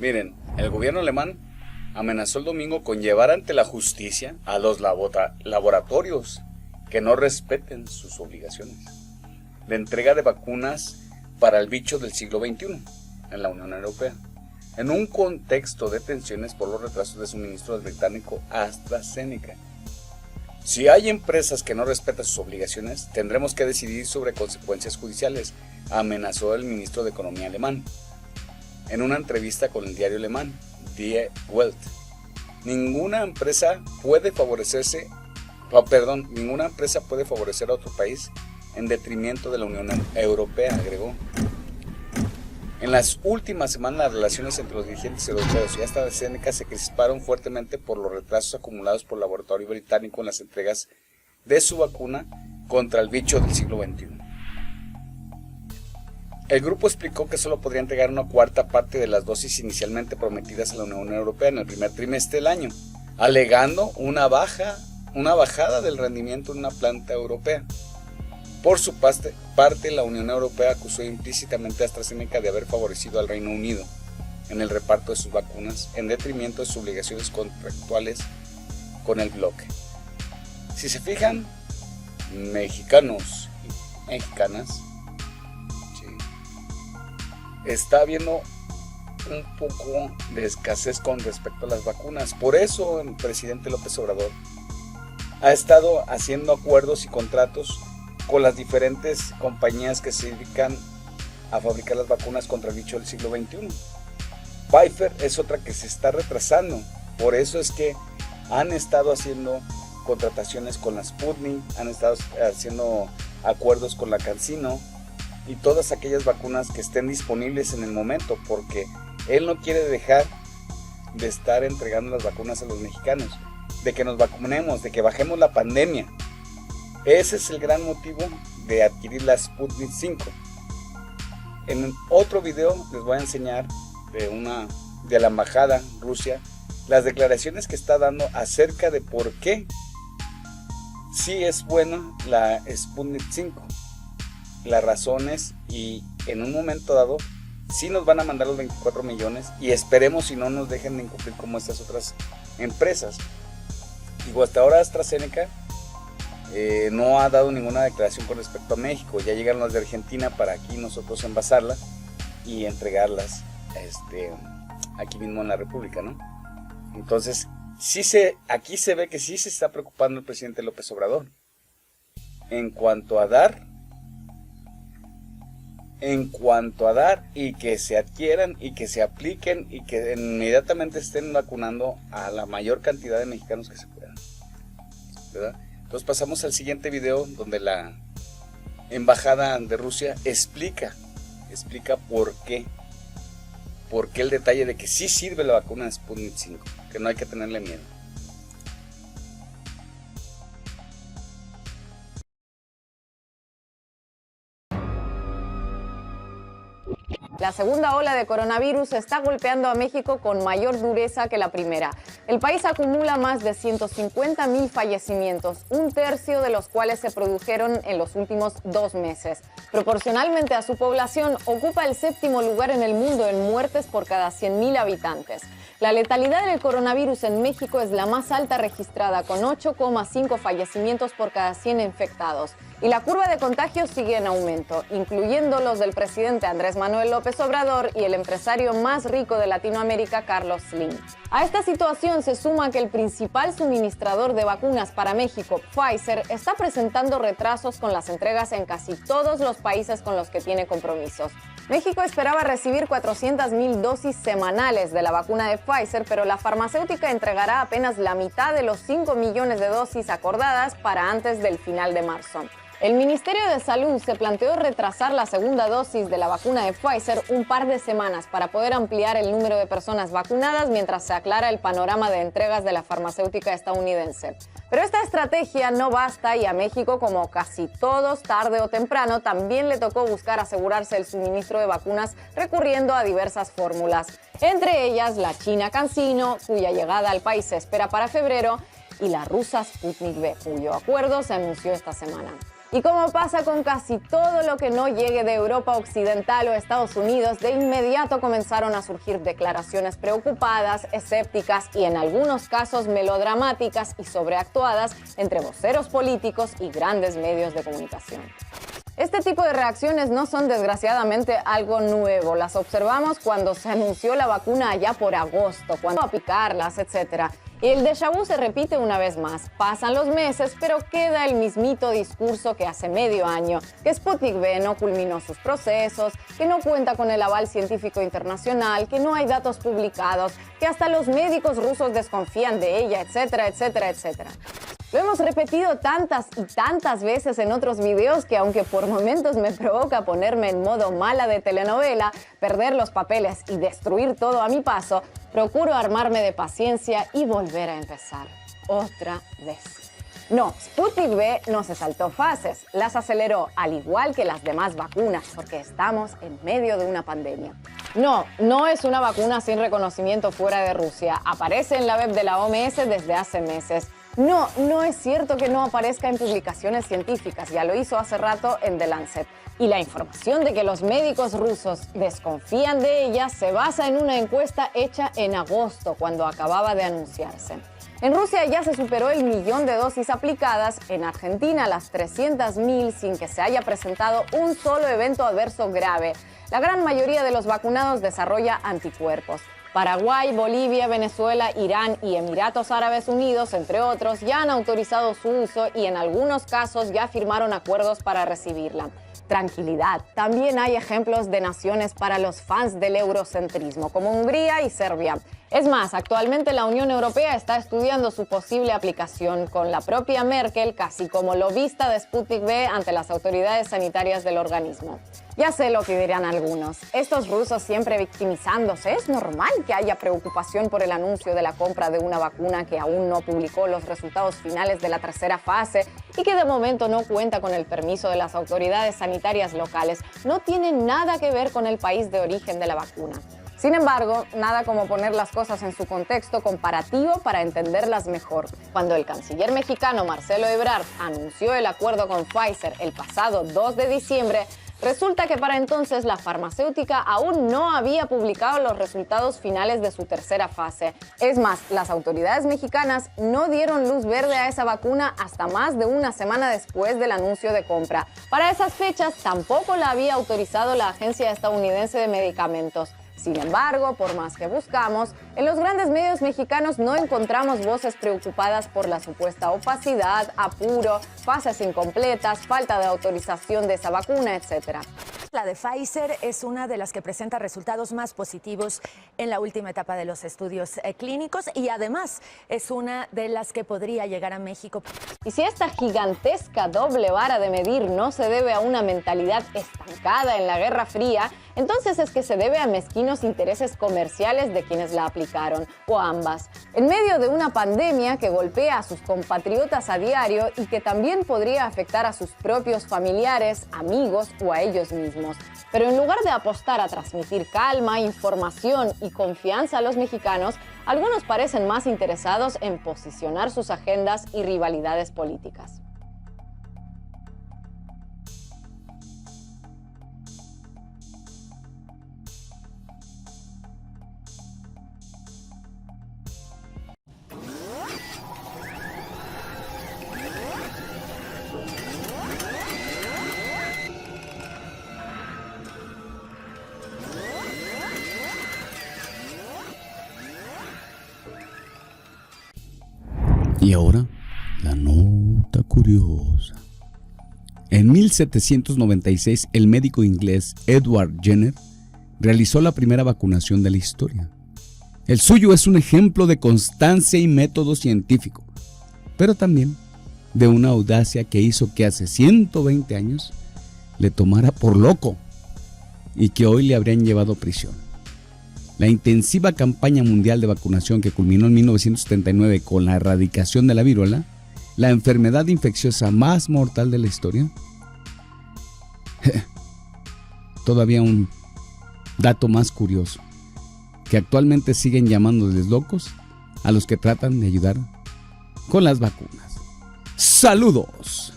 Miren, el gobierno alemán amenazó el domingo con llevar ante la justicia a los laboratorios que no respeten sus obligaciones de entrega de vacunas para el bicho del siglo XXI en la Unión Europea, en un contexto de tensiones por los retrasos de suministro del británico AstraZeneca. Si hay empresas que no respetan sus obligaciones, tendremos que decidir sobre consecuencias judiciales, amenazó el ministro de Economía alemán en una entrevista con el diario alemán Die Welt. Ninguna empresa puede favorecer a otro país en detrimento de la Unión Europea, agregó. En las últimas semanas, las relaciones entre los dirigentes europeos y AstraZeneca se crisparon fuertemente por los retrasos acumulados por el laboratorio británico en las entregas de su vacuna contra el bicho del siglo XXI. El grupo explicó que solo podría entregar una cuarta parte de las dosis inicialmente prometidas a la Unión Europea en el primer trimestre del año, alegando una bajada del rendimiento en una planta europea. Por su parte, la Unión Europea acusó implícitamente a AstraZeneca de haber favorecido al Reino Unido en el reparto de sus vacunas en detrimento de sus obligaciones contractuales con el bloque. Si se fijan, mexicanos y mexicanas, está habiendo un poco de escasez con respecto a las vacunas. Por eso el presidente López Obrador ha estado haciendo acuerdos y contratos con las diferentes compañías que se dedican a fabricar las vacunas contra el bicho del siglo XXI. Pfizer es otra que se está retrasando. Por eso es que han estado haciendo contrataciones con la Sputnik, han estado haciendo acuerdos con la CanSino y todas aquellas vacunas que estén disponibles en el momento, porque él no quiere dejar de estar entregando las vacunas a los mexicanos, de que nos vacunemos, de que bajemos la pandemia. Ese es el gran motivo de adquirir la Sputnik 5. En otro video les voy a enseñar de la embajada Rusia las declaraciones que está dando acerca de por qué sí es buena la Sputnik 5. Las razones, y en un momento dado sí nos van a mandar los 24 millones y esperemos si no nos dejen de incumplir como estas otras empresas. Digo, hasta ahora AstraZeneca no ha dado ninguna declaración con respecto a México. Ya llegaron las de Argentina para aquí nosotros envasarlas y entregarlas aquí mismo en la República, ¿no? Entonces aquí se ve que sí se está preocupando el presidente López Obrador en cuanto a dar y que se adquieran y que se apliquen y que inmediatamente estén vacunando a la mayor cantidad de mexicanos que se puedan, ¿verdad? Entonces pasamos al siguiente video donde la embajada de Rusia explica por qué el detalle de que sí sirve la vacuna de Sputnik 5, que no hay que tenerle miedo. La segunda ola de coronavirus está golpeando a México con mayor dureza que la primera. El país acumula más de 150,000 fallecimientos, un tercio de los cuales se produjeron en los últimos 2 meses. Proporcionalmente a su población, ocupa el 7º lugar en el mundo en muertes por cada 100,000 habitantes. La letalidad del coronavirus en México es la más alta registrada, con 8,5 fallecimientos por cada 100 infectados. Y la curva de contagios sigue en aumento, incluyendo los del presidente Andrés Manuel López Obrador y el empresario más rico de Latinoamérica, Carlos Slim. A esta situación se suma que el principal suministrador de vacunas para México, Pfizer, está presentando retrasos con las entregas en casi todos los países con los que tiene compromisos. México esperaba recibir 400,000 dosis semanales de la vacuna de Pfizer, pero la farmacéutica entregará apenas la mitad de los 5 millones de dosis acordadas para antes del final de marzo. El Ministerio de Salud se planteó retrasar la segunda dosis de la vacuna de Pfizer un par de semanas para poder ampliar el número de personas vacunadas mientras se aclara el panorama de entregas de la farmacéutica estadounidense. Pero esta estrategia no basta y a México, como casi todos, tarde o temprano, también le tocó buscar asegurarse el suministro de vacunas recurriendo a diversas fórmulas. Entre ellas la china CanSino, cuya llegada al país se espera para febrero, y la rusa Sputnik V, cuyo acuerdo se anunció esta semana. Y como pasa con casi todo lo que no llegue de Europa Occidental o Estados Unidos, de inmediato comenzaron a surgir declaraciones preocupadas, escépticas y en algunos casos melodramáticas y sobreactuadas entre voceros políticos y grandes medios de comunicación. Este tipo de reacciones no son desgraciadamente algo nuevo. Las observamos cuando se anunció la vacuna allá por agosto, cuando aplicarlas, etc. Y el déjà vu se repite una vez más. Pasan los meses, pero queda el mismito discurso que hace medio año, que Sputnik V no culminó sus procesos, que no cuenta con el aval científico internacional, que no hay datos publicados, que hasta los médicos rusos desconfían de ella, etcétera, etcétera, etcétera. Lo hemos repetido tantas y tantas veces en otros videos que aunque por momentos me provoca ponerme en modo mala de telenovela, perder los papeles y destruir todo a mi paso, procuro armarme de paciencia y volver a empezar. Otra vez. No, Sputnik V no se saltó fases, las aceleró al igual que las demás vacunas porque estamos en medio de una pandemia. No, no es una vacuna sin reconocimiento fuera de Rusia, aparece en la web de la OMS desde hace meses. No, no es cierto que no aparezca en publicaciones científicas, ya lo hizo hace rato en The Lancet. Y la información de que los médicos rusos desconfían de ella se basa en una encuesta hecha en agosto, cuando acababa de anunciarse. En Rusia ya se superó el 1.000.000 de dosis aplicadas, en Argentina las 300.000 sin que se haya presentado un solo evento adverso grave. La gran mayoría de los vacunados desarrolla anticuerpos. Paraguay, Bolivia, Venezuela, Irán y Emiratos Árabes Unidos, entre otros, ya han autorizado su uso y en algunos casos ya firmaron acuerdos para recibirla. Tranquilidad, también hay ejemplos de naciones para los fans del eurocentrismo, como Hungría y Serbia. Es más, actualmente la Unión Europea está estudiando su posible aplicación con la propia Merkel, casi como lobista de Sputnik V ante las autoridades sanitarias del organismo. Ya sé lo que dirán algunos. Estos rusos siempre victimizándose. Es normal que haya preocupación por el anuncio de la compra de una vacuna que aún no publicó los resultados finales de la tercera fase y que de momento no cuenta con el permiso de las autoridades sanitarias locales. No tiene nada que ver con el país de origen de la vacuna. Sin embargo, nada como poner las cosas en su contexto comparativo para entenderlas mejor. Cuando el canciller mexicano Marcelo Ebrard anunció el acuerdo con Pfizer el pasado 2 de diciembre, resulta que para entonces la farmacéutica aún no había publicado los resultados finales de su tercera fase. Es más, las autoridades mexicanas no dieron luz verde a esa vacuna hasta más de una semana después del anuncio de compra. Para esas fechas tampoco la había autorizado la Agencia Estadounidense de Medicamentos. Sin embargo, por más que buscamos, en los grandes medios mexicanos no encontramos voces preocupadas por la supuesta opacidad, apuro, fases incompletas, falta de autorización de esa vacuna, etc. La de Pfizer es una de las que presenta resultados más positivos en la última etapa de los estudios clínicos y además es una de las que podría llegar a México. Y si esta gigantesca doble vara de medir no se debe a una mentalidad estancada en la Guerra Fría, entonces es que se debe a mezquinos intereses comerciales de quienes la aplicaron, o ambas, en medio de una pandemia que golpea a sus compatriotas a diario y que también podría afectar a sus propios familiares, amigos o a ellos mismos. Pero en lugar de apostar a transmitir calma, información y confianza a los mexicanos, algunos parecen más interesados en posicionar sus agendas y rivalidades políticas. Y ahora, la nota curiosa. En 1796, el médico inglés Edward Jenner realizó la primera vacunación de la historia. El suyo es un ejemplo de constancia y método científico, pero también de una audacia que hizo que hace 120 años le tomara por loco y que hoy le habrían llevado a prisión. La intensiva campaña mundial de vacunación que culminó en 1979 con la erradicación de la viruela, la enfermedad infecciosa más mortal de la historia. Todavía un dato más curioso, que actualmente siguen llamándoles locos a los que tratan de ayudar con las vacunas. ¡Saludos!